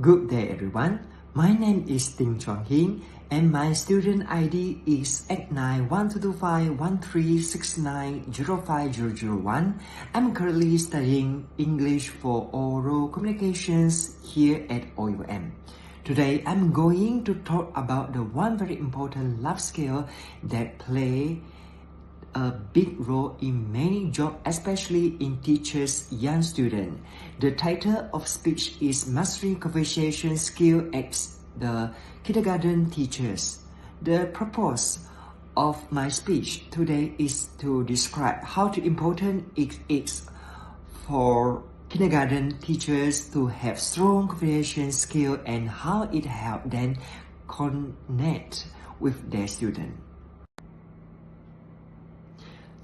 Good day everyone. My name is Ting Chuang Hin and my student ID is 8912251369050001. I'm currently studying English for oral communications here at OUM. Today I'm going to talk about the one very important life skill that play a big role in many jobs, especially in teachers' young students. The title of speech is Mastering Conversation Skill as the Kindergarten Teachers. The purpose of my speech today is to describe how important it is for kindergarten teachers to have strong conversation skill and how it helps them connect with their students.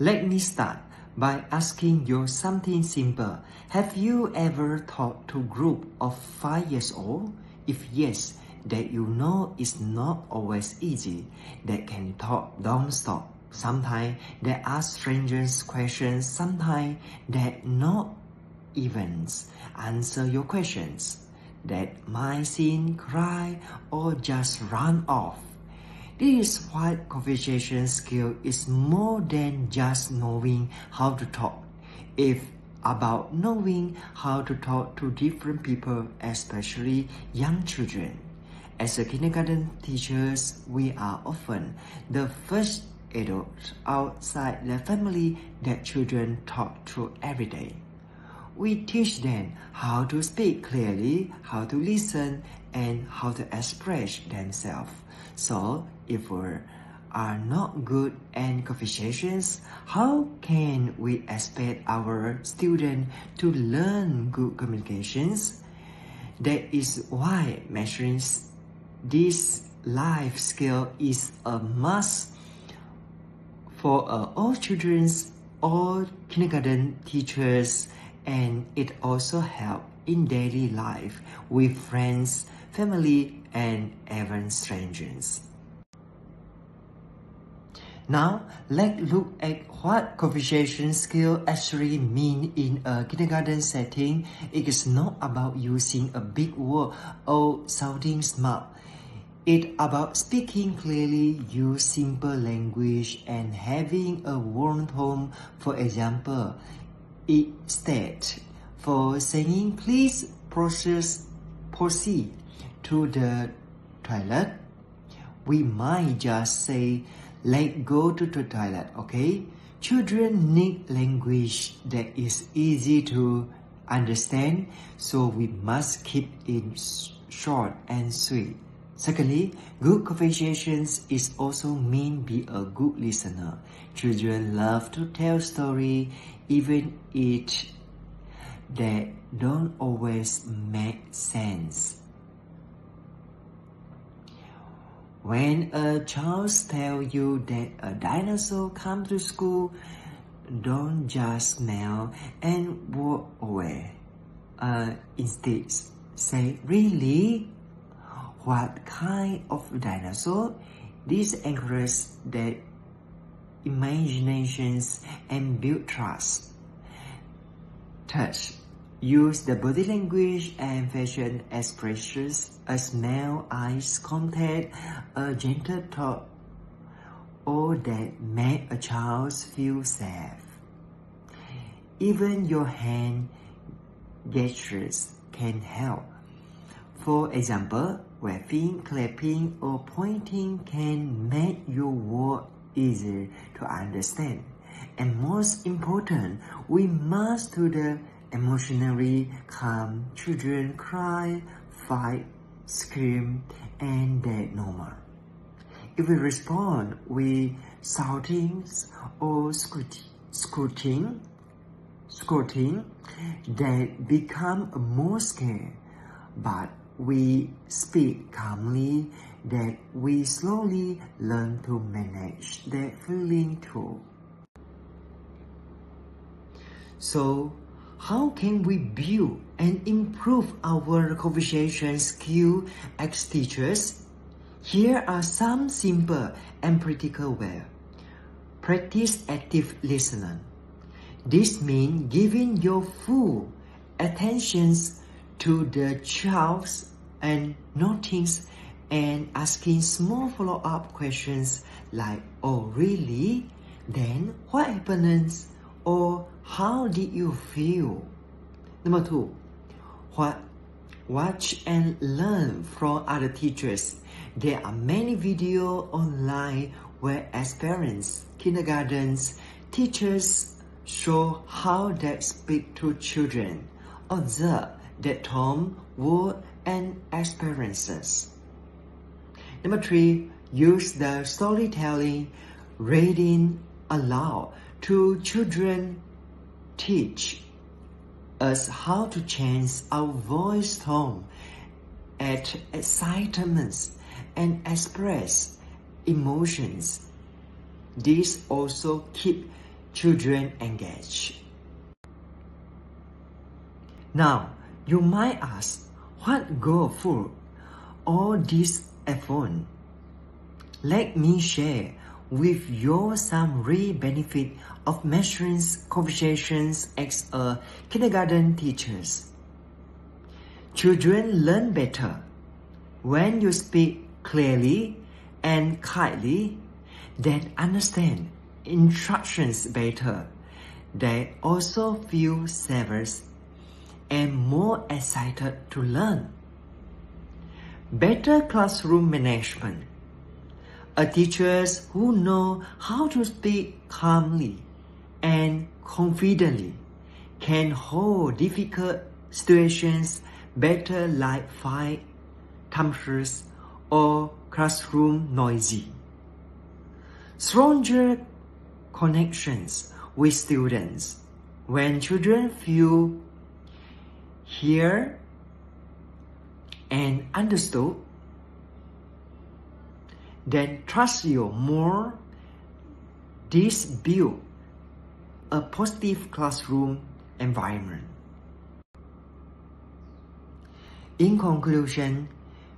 Let me start by asking you something simple. Have you ever taught to a group of 5 years old? If yes, that you know it's not always easy. They can talk non-stop. Sometimes they ask strangers questions. Sometimes they not even answer your questions. That might seem cry or just run off. This is why conversation skill is more than just knowing how to talk. It's about knowing how to talk to different people, especially young children. As a kindergarten teachers, we are often the first adults outside the family that children talk to every day. We teach them how to speak clearly, how to listen, and how to express themselves. So, if we are not good at conversations, how can we expect our students to learn good communications? That is why mastering this life skill is a must for all children, all kindergarten teachers, and it also helps in daily life with friends, family, and even strangers. Now, let's look at what conversation skill actually mean in a kindergarten setting. It is not about using a big word or sounding smart. It's about speaking clearly, use simple language, and having a warm tone. For example, instead for saying please proceed to the toilet, we might just say let's go to the toilet, okay? Children need language that is easy to understand, so we must keep it short and sweet. Secondly, good conversations is also mean be a good listener. Children love to tell stories, even if they don't always make sense. When a child tells you that a dinosaur comes to school, don't just smile and walk away. Instead, say, really? What kind of dinosaur? This encourages their imaginations and build trust. Third, use the body language and facial expressions, a smile, eyes contact, a gentle talk, all that make a child feel safe. Even your hand gestures can help. For example, waving, clapping, or pointing can make your word easier to understand. And most important, we must do the emotionally calm. Children cry, fight, scream, and they're normal. If we respond with shouting or scooting, they become more scared. But we speak calmly, that we slowly learn to manage their feeling too. So, how can we build and improve our conversation skill as teachers? Here are some simple and practical ways. Practice active listening. This means giving your full attention to the child's and noting and asking small follow-up questions like, oh really? Then what happens? Or how did you feel? Number 2, watch and learn from other teachers. There are many videos online where experienced kindergarten teachers show how they speak to children. Observe their tone, word, and experiences. Number 3, use the storytelling, reading aloud to children. Teach us how to change our voice tone at excitement and express emotions. This also keeps children engaged. Now, you might ask, what go for all this effort? Let me share with you some real benefit of measuring conversations as a kindergarten teachers. Children learn better when you speak clearly and kindly. They understand instructions better. They also feel safer and more excited to learn. Better classroom management. A teachers who know how to speak calmly and confidently can hold difficult situations better, like fight, tempers, or classroom noisy. Stronger connections with students. When children feel heard and understood, then trust you more. This builds a positive classroom environment. In conclusion,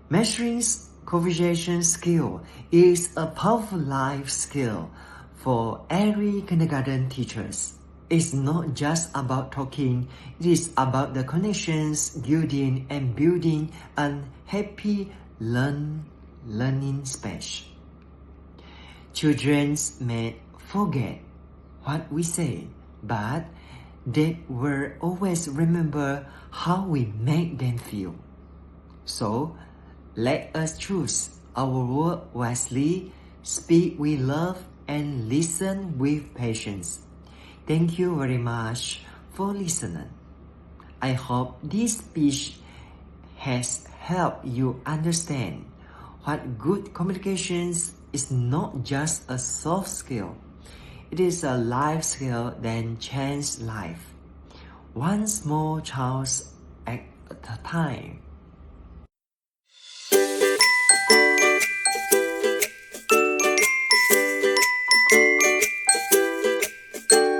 measuring conversation skill is a powerful life skill for every kindergarten teachers. It's not just about talking, it is about the connections, building and building a happy learning space. Children may forget what we say, but they will always remember how we make them feel. So, let us choose our word wisely, speak with love, and listen with patience. Thank you very much for listening. I hope this speech has helped you understand what good communications is not just a soft skill. It is a life skill that changes life, one small child at a time.